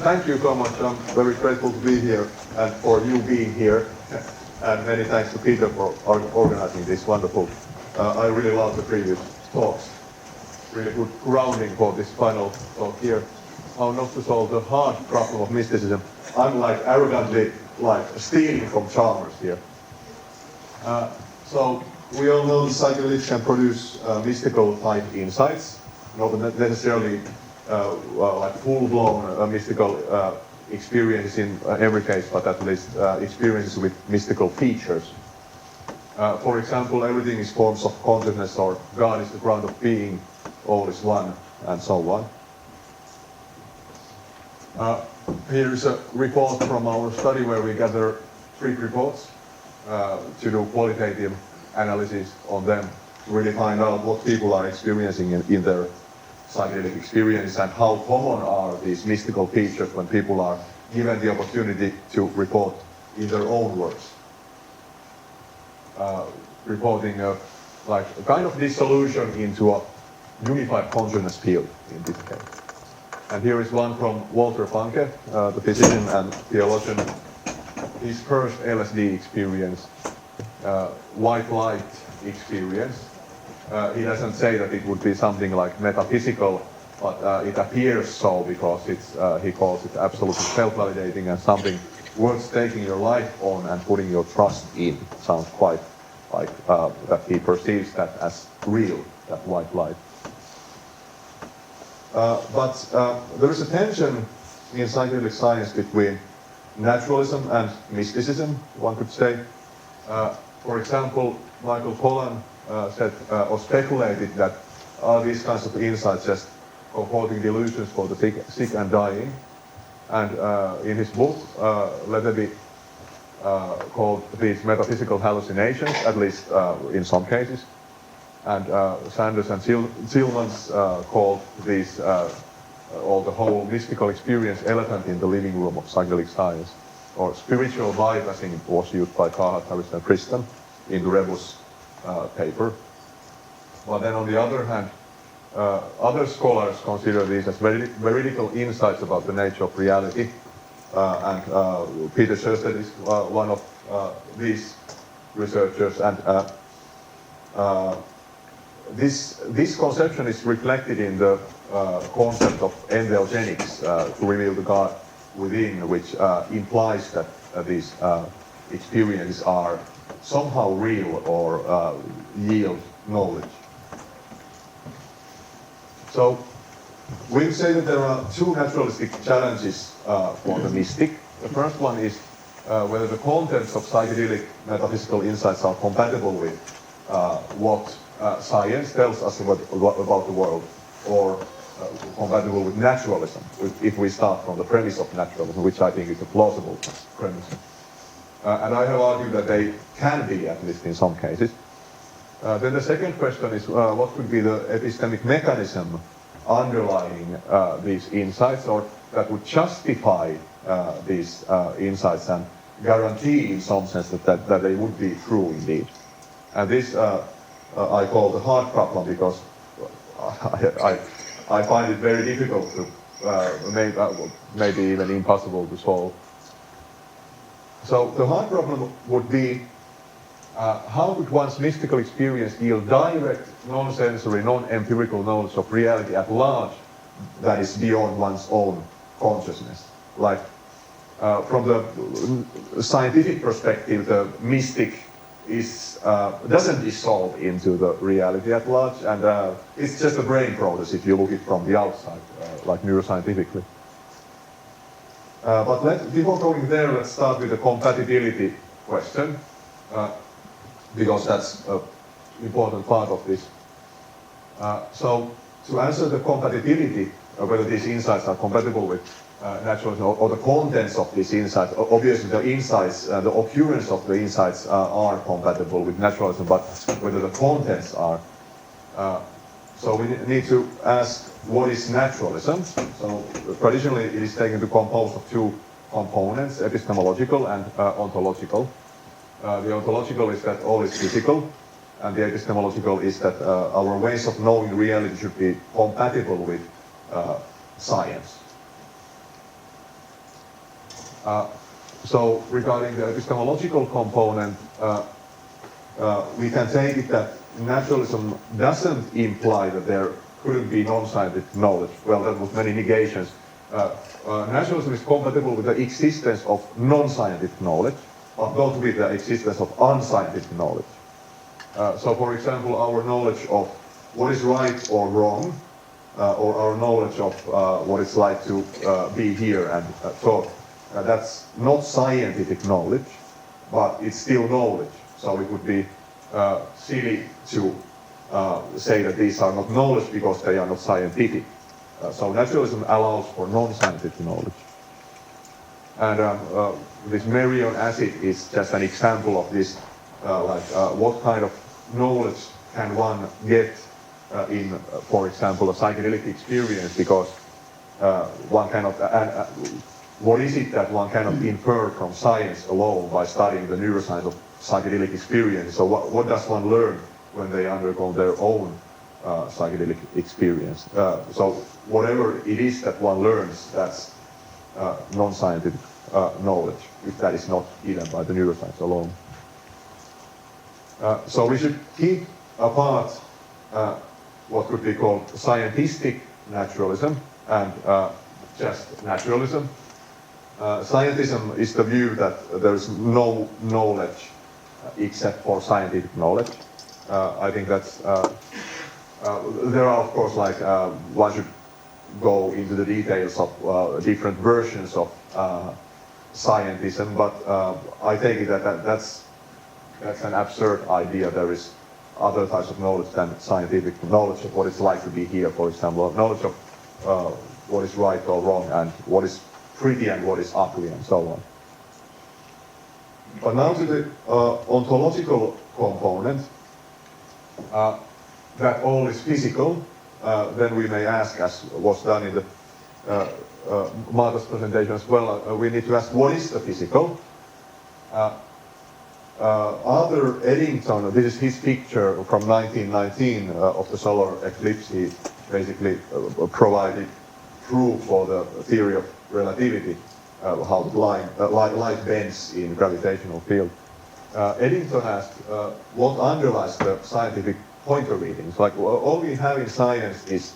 thank you so much. I'm very grateful to be here and for you being here. And many thanks to Peter for organizing this wonderful. I really love the previous talks. Really good grounding for this final talk here. How not to solve the hard problem of mysticism. I'm like arrogantly like stealing from Chalmers here. So we all know that psychedelics can produce mystical type insights, not necessarily like full-blown mystical experiences in every case, but at least experiences with mystical features. For example, everything is forms of consciousness, or God is the ground of being, all is one, and so on. Here is a report from our study where we gather 3 reports to do qualitative analysis on them, to really find out what people are experiencing in their psychedelic experience and how common are these mystical features when people are given the opportunity to report in their own words. Reporting like a kind of dissolution into a unified consciousness field in this case. And here is one from Walter Panke, the physician and theologian. His first LSD experience, white light experience. He doesn't say that it would be something like metaphysical, but it appears so because it's, he calls it absolutely self-validating and something worth staking your life on and putting your trust in. Sounds quite like that he perceives that as real, that white light. But there is a tension in psychedelic science between naturalism and mysticism, one could say. For example, Michael Pollan said or speculated that these kinds of insights just comforting delusions for the sick and dying. And in his book, Letterby called these metaphysical hallucinations, at least in some cases. And Sanders and Zillmans called these, or the whole mystical experience, elephant in the living room of psychedelic science, or spiritual vibe, I think it was used by Carhart, Harris, and Christen in the Rebus paper. But then on the other hand, other scholars consider these as veridical insights about the nature of reality. And Peter Sjöstedt is one of these researchers. And this conception is reflected in the concept of entheogenics, to reveal the God within, which implies that these experiences are somehow real or yield knowledge. So we say that there are 2 naturalistic challenges for the mystic. The first one is whether the contents of psychedelic metaphysical insights are compatible with what science tells us about the world, or compatible with naturalism, if we start from the premise of naturalism, which I think is a plausible premise. And I have argued that they can be, at least in some cases. Then the second question is what could be the epistemic mechanism underlying these insights, or that would justify these insights and guarantee in some sense that they would be true indeed. And this I call the hard problem, because I find it very difficult to, maybe even impossible to solve. So the hard problem would be how could one's mystical experience yield direct, non-sensory, non-empirical knowledge of reality at large that is beyond one's own consciousness? Like, from the scientific perspective, the mystic doesn't dissolve into the reality at large, and it's just a brain process if you look at it from the outside, like neuroscientifically. But before going there, let's start with the compatibility question, because that's an important part of this. So to answer the compatibility, whether these insights are compatible with naturalism, or the contents of these insights, obviously the insights, the occurrence of the insights are compatible with naturalism, but whether the contents are. So we need to ask, what is naturalism? So traditionally it is taken to compose of 2 components, epistemological and ontological. The ontological is that all is physical, and the epistemological is that our ways of knowing reality should be compatible with science. So regarding the epistemological component, we can take it that naturalism doesn't imply that there couldn't be non-scientific knowledge. Well, that was many negations. Naturalism is compatible with the existence of non-scientific knowledge, but not with the existence of unscientific knowledge. So, for example, our knowledge of what is right or wrong, or our knowledge of what it's like to be here and talk, that's not scientific knowledge, but it's still knowledge. So it would be silly to say that these are not knowledge because they are not scientific. So naturalism allows for non-scientific knowledge. And this Merion acid is just an example of this, what kind of knowledge can one get in, for example, a psychedelic experience, because one cannot, what is it that one cannot infer from science alone by studying the neuroscience of psychedelic experience? So what does one learn when they undergo their own psychedelic experience? So whatever it is that one learns, that's non-scientific knowledge, if that is not given by the neuroscience alone. So we should keep apart what could be called scientistic naturalism and just naturalism. Scientism is the view that there is no knowledge except for scientific knowledge. I think that's, there are of course one should go into the details of different versions of scientism, but I take it that that's an absurd idea. There is other types of knowledge than scientific knowledge of what it's like to be here, for example, knowledge of what is right or wrong and what is pretty and what is ugly and so on. But now to the ontological component, that all is physical. Then we may ask, as was done in the Marta's presentation as well, we need to ask, what is the physical? Arthur Eddington, this is his picture from 1919 of the solar eclipse. He basically provided proof for the theory of relativity, how light bends in gravitational field. Eddington asked what underlies the scientific pointer readings. Like all we have in science is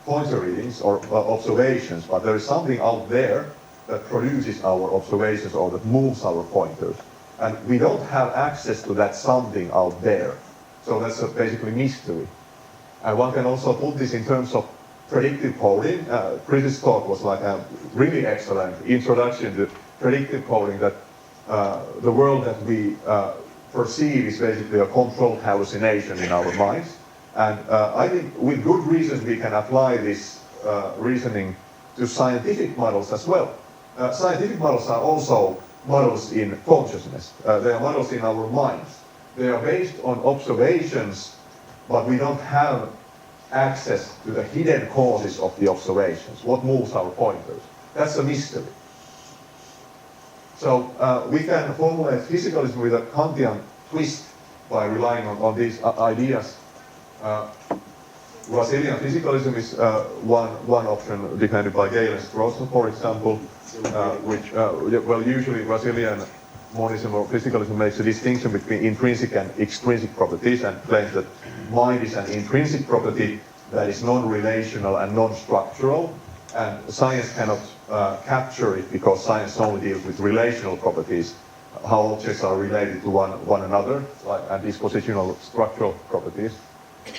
pointer readings or observations, but there is something out there that produces our observations or that moves our pointers. And we don't have access to that something out there. So that's basically mystery. And one can also put this in terms of predictive coding. Chris' talk was like a really excellent introduction to predictive coding, that the world that we perceive is basically a controlled hallucination in our minds. And I think with good reasons we can apply this reasoning to scientific models as well. Scientific models are also models in consciousness. They are models in our minds. They are based on observations, but we don't have access to the hidden causes of the observations. What moves our pointers? That's a mystery. So we can formulate physicalism with a Kantian twist by relying on these ideas. Russellian physicalism is one option defended by Gale and Strawson, for example, which, well, usually Russellian monism or physicalism makes a distinction between intrinsic and extrinsic properties and claims that mind is an intrinsic property that is non-relational and non-structural, and science cannot capture it because science only deals with relational properties, how objects are related to one another, and dispositional structural properties.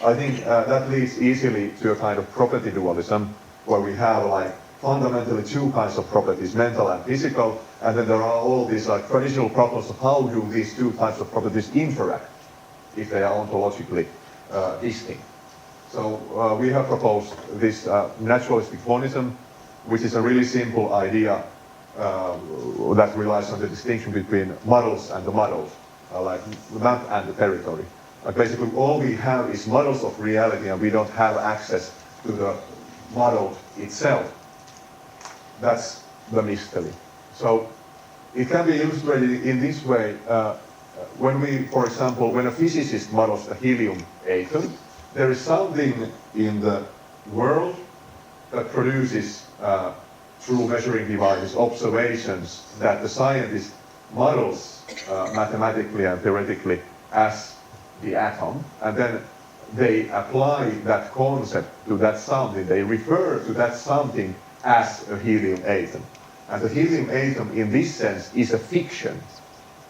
I think that leads easily to a kind of property dualism, where we have fundamentally two kinds of properties, mental and physical, and then there are all these traditional problems of how do these two types of properties interact if they are ontologically distinct. So we have proposed this naturalistic monism, which is a really simple idea that relies on the distinction between models and the models, like the map and the territory. Basically all we have is models of reality and we don't have access to the model itself. That's the mystery. So it can be illustrated in this way. When we, for example, when a physicist models a helium atom, there is something in the world that produces true measuring devices, observations that the scientist models mathematically and theoretically as the atom, and then they apply that concept to that something. They refer to that something as a helium atom. And the helium atom, in this sense, is a fiction.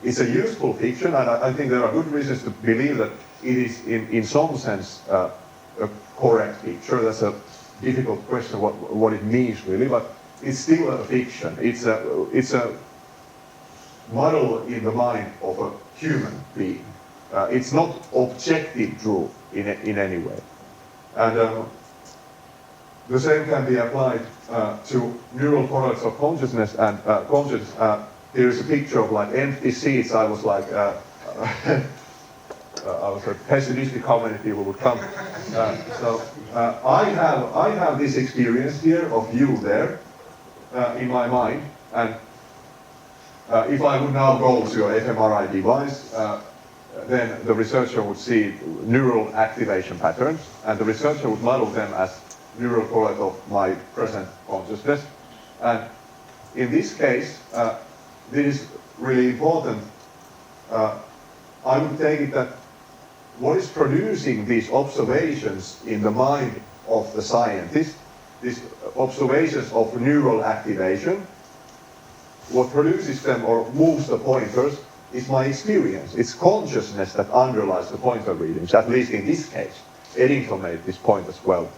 It's a useful fiction, and I think there are good reasons to believe that it is, in some sense, a correct picture. That's a difficult question, what it means really, but it's still a fiction. It's a model in the mind of a human being. It's not objective truth in any way. And the same can be applied to neural correlates of consciousness and consciousness. Here's a picture of like empty seats. I was like, I was pessimistic how many people would come. I have this experience here of you there in my mind, and if I would now go to your fMRI device, then the researcher would see neural activation patterns, and the researcher would model them as neural correlate of my present consciousness. And in this case, this is really important. I would take it that what is producing these observations in the mind of the scientist, these observations of neural activation, what produces them or moves the pointers is my experience. It's consciousness that underlies the pointer readings, at least in this case. Eddington made this point as well.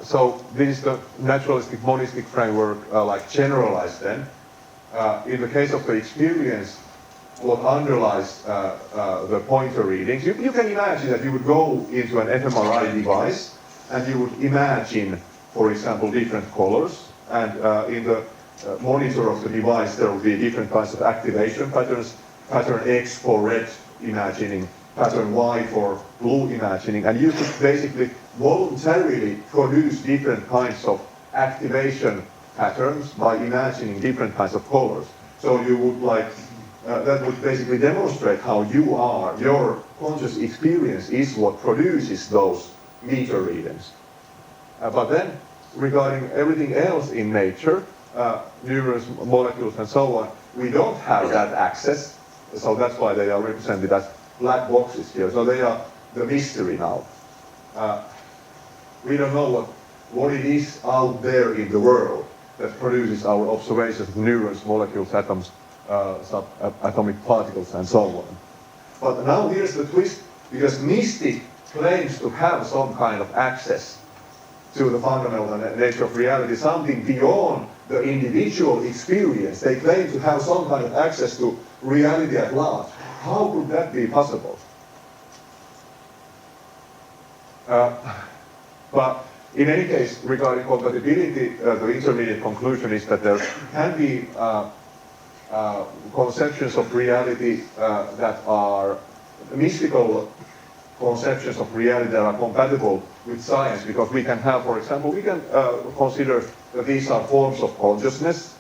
So this is the naturalistic monistic framework, like generalized then. In the case of the experience, what underlies the pointer readings, you can imagine that you would go into an fMRI device and you would imagine, for example, different colors, and in the monitor of the device there will be different kinds of activation patterns, pattern X for red imagining, pattern Y for blue imagining, and you could basically voluntarily produce different kinds of activation patterns by imagining different kinds of colors. So you would like, that would basically demonstrate how you are, your conscious experience is what produces those meter readings. But then, regarding everything else in nature, neurons, molecules, and so on, we don't have that access, so that's why they are represented as black boxes here. So they are the mystery now. We don't know what it is out there in the world that produces our observations of neurons, molecules, atoms, subatomic particles, and so on. But now here's the twist, because mystic claims to have some kind of access to the fundamental nature of reality, something beyond the individual experience. They claim to have some kind of access to reality at large. How could that be possible? But in any case, regarding compatibility, the intermediate conclusion is that there can be conceptions of reality that are mystical conceptions of reality that are compatible with science, because we can have, for example, we can consider that these are forms of consciousness,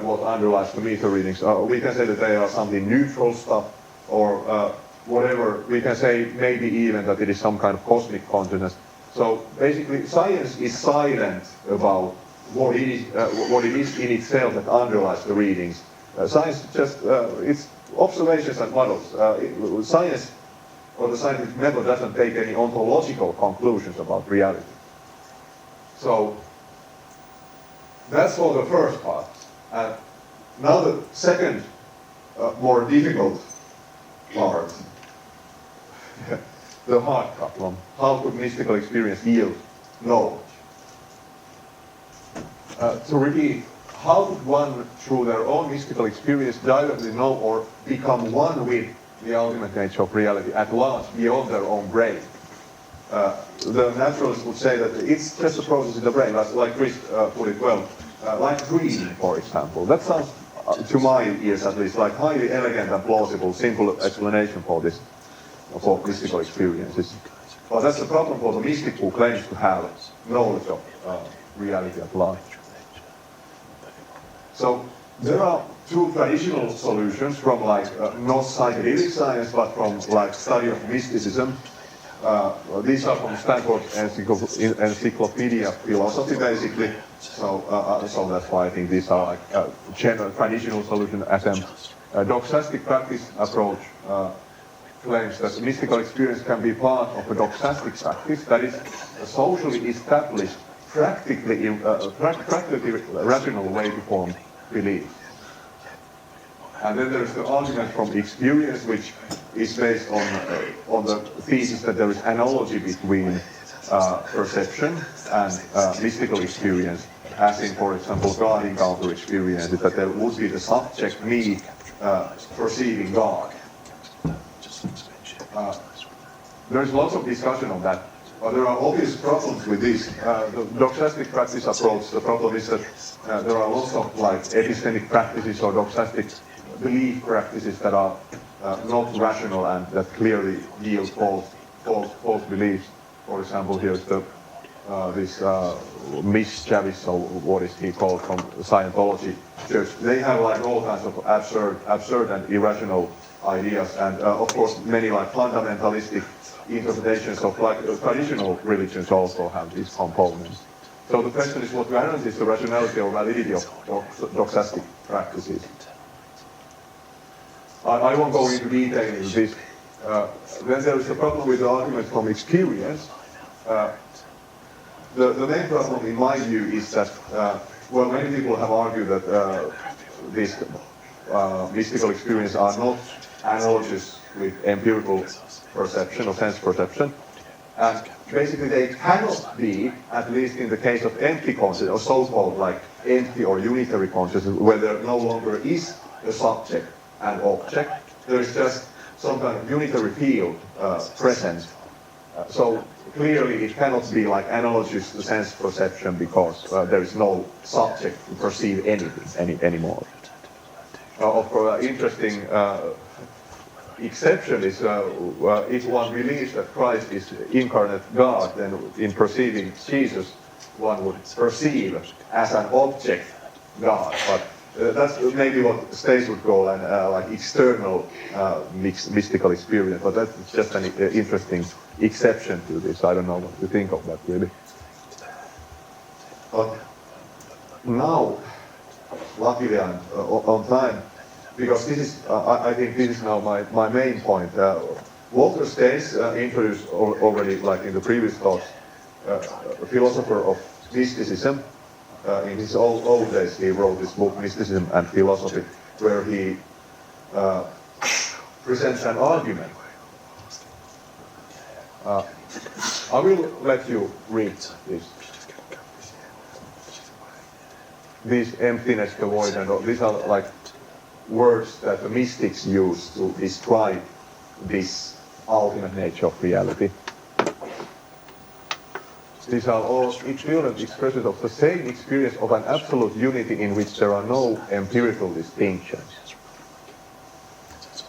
what underlies the meter readings. We can say that they are something neutral stuff, or whatever. We can say maybe even that it is some kind of cosmic consciousness. So basically, science is silent about what it is in itself that underlies the readings. Science just, it's observations and models. Science, or the scientific method, doesn't take any ontological conclusions about reality. So that's for the first part. Now the second, more difficult part, the hard problem. How could mystical experience yield knowledge? To repeat, how could one, through their own mystical experience, directly know or become one with the ultimate nature of reality at large, beyond their own brain? The naturalists would say that it's just a process in the brain, like Chris put it well, like dreaming, for example. That sounds, to my ears at least, like highly elegant and plausible, simple explanation for this, for mystical experiences. But that's the problem for the mystic who claims to have knowledge of reality at large. So there are two traditional solutions from like not psychedelic science, but from like study of mysticism. These are from Stanford Encyclopedia Philosophy, basically. So that's why I think these are like general traditional solution attempts. Doxastic practice approach claims that mystical experience can be part of a doxastic practice, that is a socially established, practically rational way to form belief. And then there is the argument from experience, which is based on the thesis that there is analogy between perception and mystical experience, as in, for example, God encounter experience, that there would be the subject, me, perceiving God. There's lots of discussion on that. There are obvious problems with this. The doxastic practice approach, the problem is that there are lots of like epistemic practices or doxastic belief practices that are not rational and that clearly yield false beliefs. For example, here's this Miss Javis, or what is he called, from Scientology Church. They have like all kinds of absurd and irrational ideas, and of course many like fundamentalistic interpretations of like traditional religions also have these components. So the question is, what guarantees the rationality or validity of doxastic practices? I won't go into detail in this. Then there is a problem with the argument from experience. The main problem, in my view, is that, well, many people have argued that these mystical experiences are not analogous with empirical perception or sense perception. And basically they cannot be, at least in the case of empty consciousness, or so-called like empty or unitary consciousness, where there no longer is a subject and object. There is just some kind of unitary field present. So clearly it cannot be like analogous to sense perception because there is no subject to perceive anything anymore. Of course, interesting exception is if one believes that Christ is incarnate God, then in perceiving Jesus, one would perceive as an object God. But that's maybe what Stace would call an like external mystical experience. But that's just an interesting exception to this. I don't know what to think of that really. But now, luckily I'm on time, because this is, I think this is now my main point. Walter Stace introduced already, like in the previous talks, a philosopher of mysticism. In his old days, he wrote this book, Mysticism and Philosophy, where he presents an argument. I will let you read this. This emptiness, the void, and these are like words that the mystics use to describe this ultimate nature of reality. These are all equivalent expressions of the same experience of an absolute unity in which there are no empirical distinctions,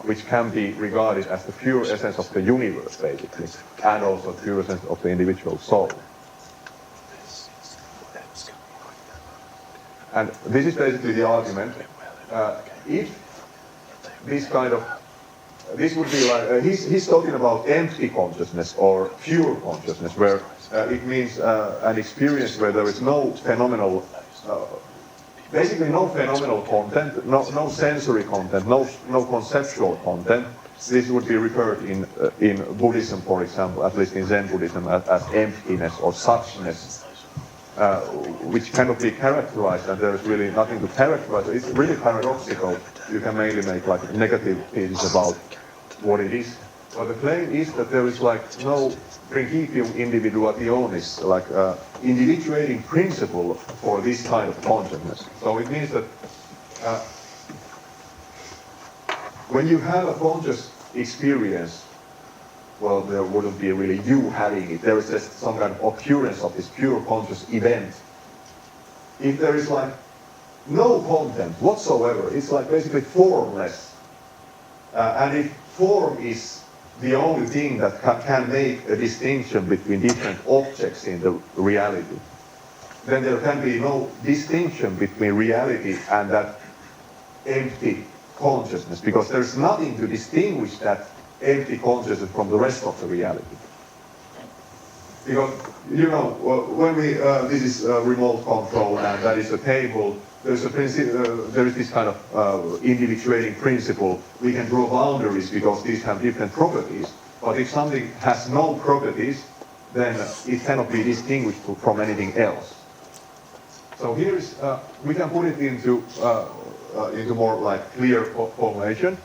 which can be regarded as the pure essence of the universe, basically, and also the pure essence of the individual soul. And this is basically the argument. If this kind of, this would be like, he's talking about empty consciousness or pure consciousness, where it means an experience where there is no phenomenal, basically no phenomenal content, no sensory content, no conceptual content. This would be referred in Buddhism, for example, at least in Zen Buddhism, as emptiness or suchness, which cannot be characterized, and there is really nothing to characterize. It's really paradoxical. You can mainly make like negative thesis about what it is. But the claim is that there is like no principium individuationis, like individuating principle for this kind of consciousness. So it means that when you have a conscious experience, well, there wouldn't be really you having it. There is just some kind of occurrence of this pure conscious event. If there is like no content whatsoever, it's like basically formless. And if form is the only thing that can make a distinction between different objects in the reality, then there can be no distinction between reality and that empty consciousness, because there's nothing to distinguish that empty consciousness from the rest of the reality. Because, you know, when we, this is remote control and that is a table, there is this kind of individuating principle. We can draw boundaries because these have different properties. But if something has no properties, then it cannot be distinguished from anything else. So here is, we can put it into more like clear formulation.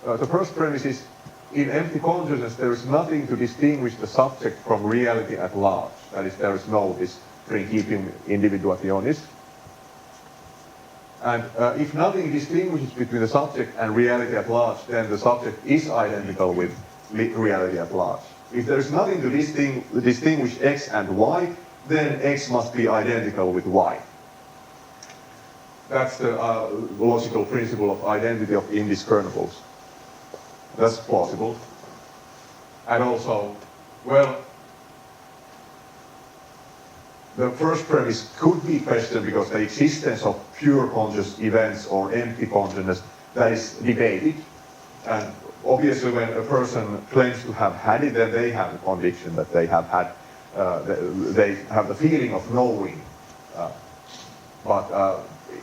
The first premise is, in empty consciousness, there is nothing to distinguish the subject from reality at large. That is, there is no this principium individuationis. And if nothing distinguishes between the subject and reality at large, then the subject is identical with reality at large. If there is nothing to distinguish X and Y, then X must be identical with Y. That's the logical principle of identity of indiscernibles. That's plausible. And also, well, the first premise could be questioned because the existence of pure conscious events or empty consciousness, that is debated. And obviously when a person claims to have had it, then they have the conviction that they have had, they have the feeling of knowing.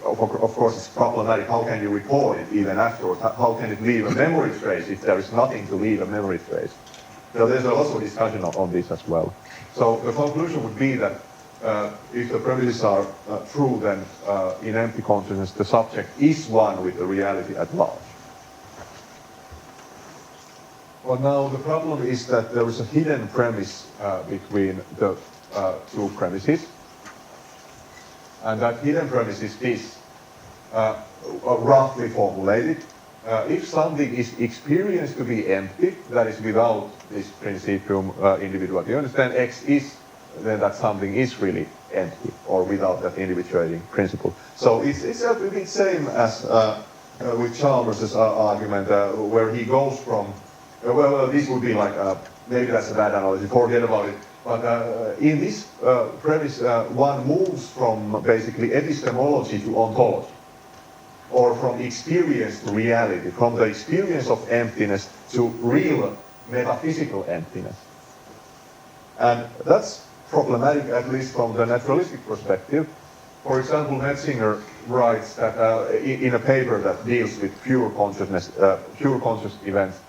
Of course it's problematic. How can you record it even afterwards? How can it leave a memory trace if there is nothing to leave a memory trace? So there's also discussion on this as well. So the conclusion would be that if the premises are true, then in empty consciousness the subject is one with the reality at large. Well, now the problem is that there is a hidden premise between the two premises. And that hidden premise is this, roughly formulated. If something is experienced to be empty, that is without this principium individuationis, then X is, then that something is really empty, or without that individuating principle. So it's a bit same as with Chalmers' argument, where he goes from, well, this would be like, maybe that's a bad analogy, forget about it. But in this premise, one moves from basically epistemology to ontology, or from experience to reality, from the experience of emptiness to real metaphysical emptiness. And that's problematic, at least from the naturalistic perspective. For example, Metzinger writes that in a paper that deals with pure consciousness, pure conscious events,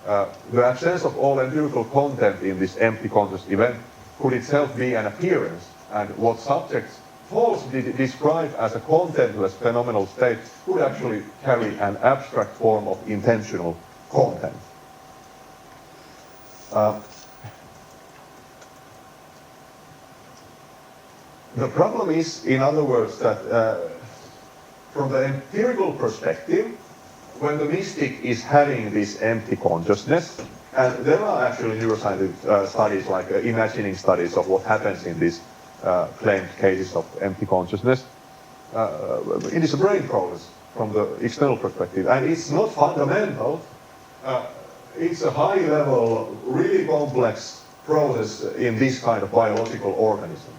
the absence of all empirical content in this empty conscious event could itself be an appearance, and what subjects falsely describe as a contentless phenomenal state could actually carry an abstract form of intentional content. The problem is, in other words, that from the empirical perspective, when the mystic is having this empty consciousness, and there are actually neuroscientific studies, like imagining studies of what happens in these claimed cases of empty consciousness. It is a brain process from the external perspective, and it's not fundamental. It's a high-level, really complex process in this kind of biological organism.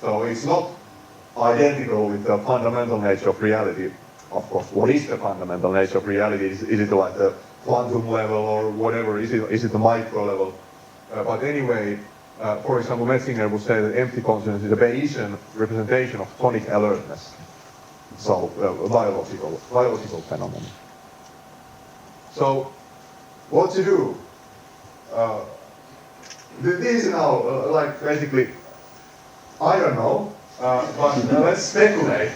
So it's not identical with the fundamental nature of reality. Of course, what is the fundamental nature of reality? Is it like the quantum level or whatever? Is it the micro level? But anyway, for example, Metzinger would say that empty consciousness is a Bayesian representation of tonic alertness. So, biological phenomenon. So, what to do? This is now, like, basically, I don't know, but let's speculate.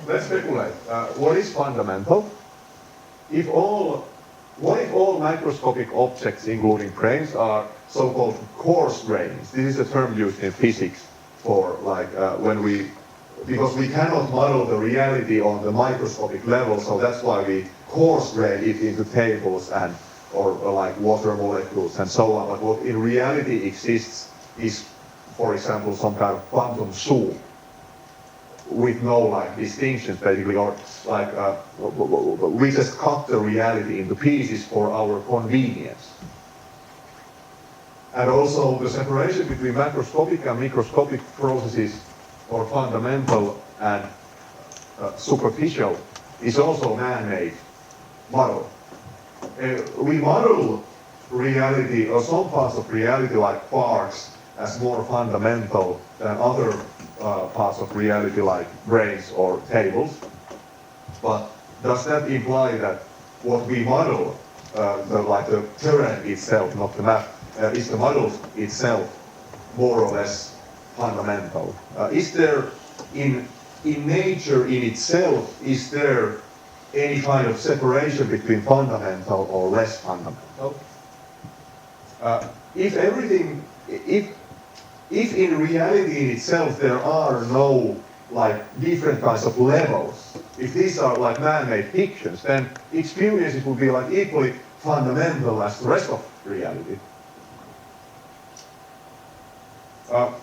Let's speculate. What is fundamental? What if all microscopic objects, including brains, are so-called coarse grains? This is a term used in physics for because we cannot model the reality on the microscopic level, so that's why we coarse grain it into tables or like water molecules and so on. But what in reality exists is, for example, some kind of quantum soup with no like distinctions basically, or like we just cut the reality into pieces for our convenience. And also the separation between macroscopic and microscopic processes, or fundamental and superficial, is also man-made model. We model reality, or some parts of reality, like quarks as more fundamental than other parts of reality like brains or tables. But does that imply that what we model, the terrain itself, not the map, is the model itself more or less fundamental? Is there in nature in itself, is there any kind of separation between fundamental or less fundamental? If in reality in itself there are no like different kinds of levels, if these are like man-made fictions, then experiences would be like equally fundamental as the rest of reality.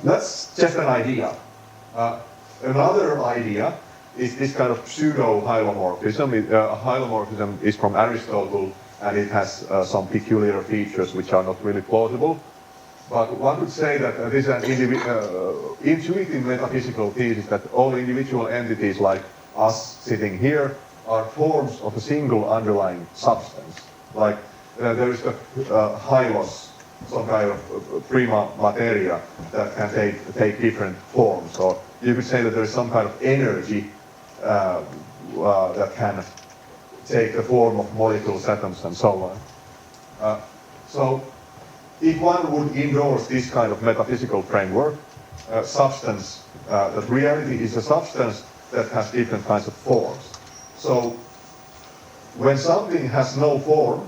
That's just an idea. Another idea is this kind of pseudo-hylomorphism. Hylomorphism is from Aristotle, and it has some peculiar features which are not really plausible. But one could say that this is an intuitive metaphysical thesis that all individual entities like us sitting here are forms of a single underlying substance. Like there is the hylos, some kind of prima materia that can take different forms. Or you could say that there is some kind of energy that can take the form of molecules, atoms, and so on. So if one would endorse this kind of metaphysical framework, substance, that reality is a substance that has different kinds of forms. So when something has no form,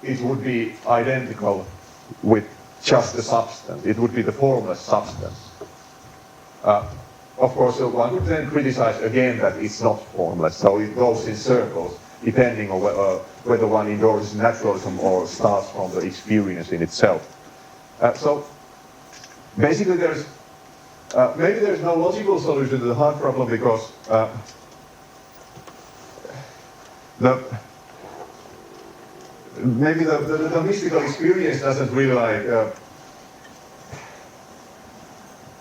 it would be identical with just the substance. It would be the formless substance. Of course, one would then criticize again that it's not formless, so it goes in circles, depending on whether one endorses naturalism or starts from the experience in itself. So basically maybe there's no logical solution to the hard problem because maybe the mystical experience doesn't really like,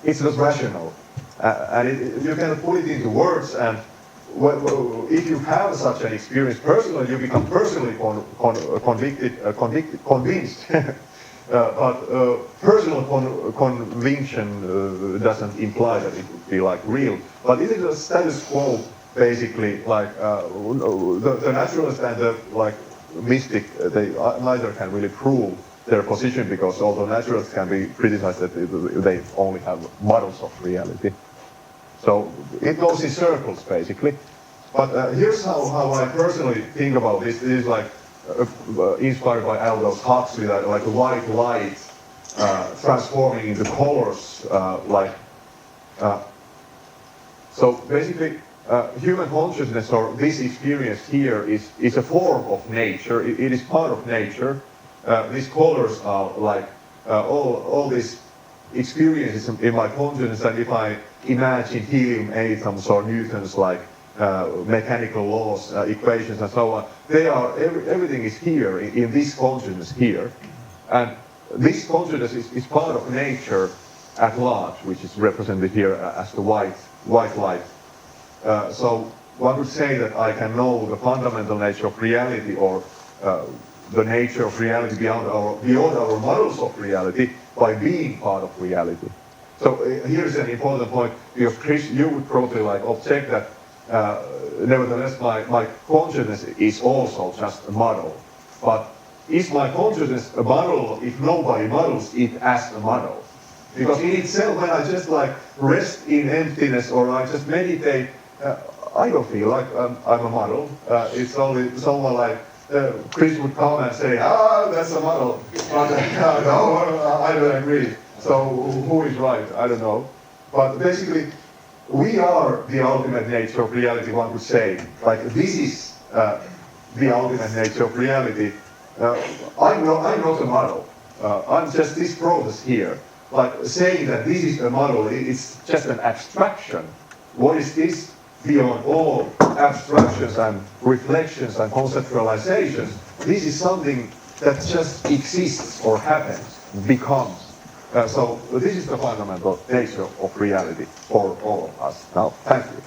it's not rational. And you cannot put it into words, and if you have such an experience personally, you become personally convinced. But personal conviction doesn't imply that it would be like real. But it is a status quo, basically, like the naturalist and the like mystic, they neither can really prove their position, because although naturalists can be criticized that they only have models of reality. So it goes in circles, basically. But here's how I personally think about this. This is like inspired by Aldous Huxley, like a white light transforming into colors. So basically, human consciousness, or this experience here, is a form of nature. It is part of nature. These colors are like all these experiences in my consciousness, and if I imagine helium atoms or Newton's like mechanical laws, equations, and so on, everything is here in this consciousness here, and this consciousness is part of nature at large, which is represented here as the white light. So one would say that I can know the fundamental nature of reality, or the nature of reality beyond our models of reality, by being part of reality. So here's an important point, because Chris, you would probably like object that nevertheless my consciousness is also just a model. But is my consciousness a model if nobody models it as a model? Because in itself, when I just like rest in emptiness, or I just meditate, I don't feel like I'm a model. It's only someone like Chris would come and say, that's a model. But no, I don't agree. So who is right? I don't know. But basically, we are the ultimate nature of reality, one could say. Like, this is the ultimate nature of reality. I'm not a model. I'm just this process here. Like, saying that this is a model, it's just an abstraction. What is this? Beyond all abstractions and reflections and conceptualizations, this is something that just exists or happens, becomes. So this is the fundamental nature of reality for all of us. Now, thank you.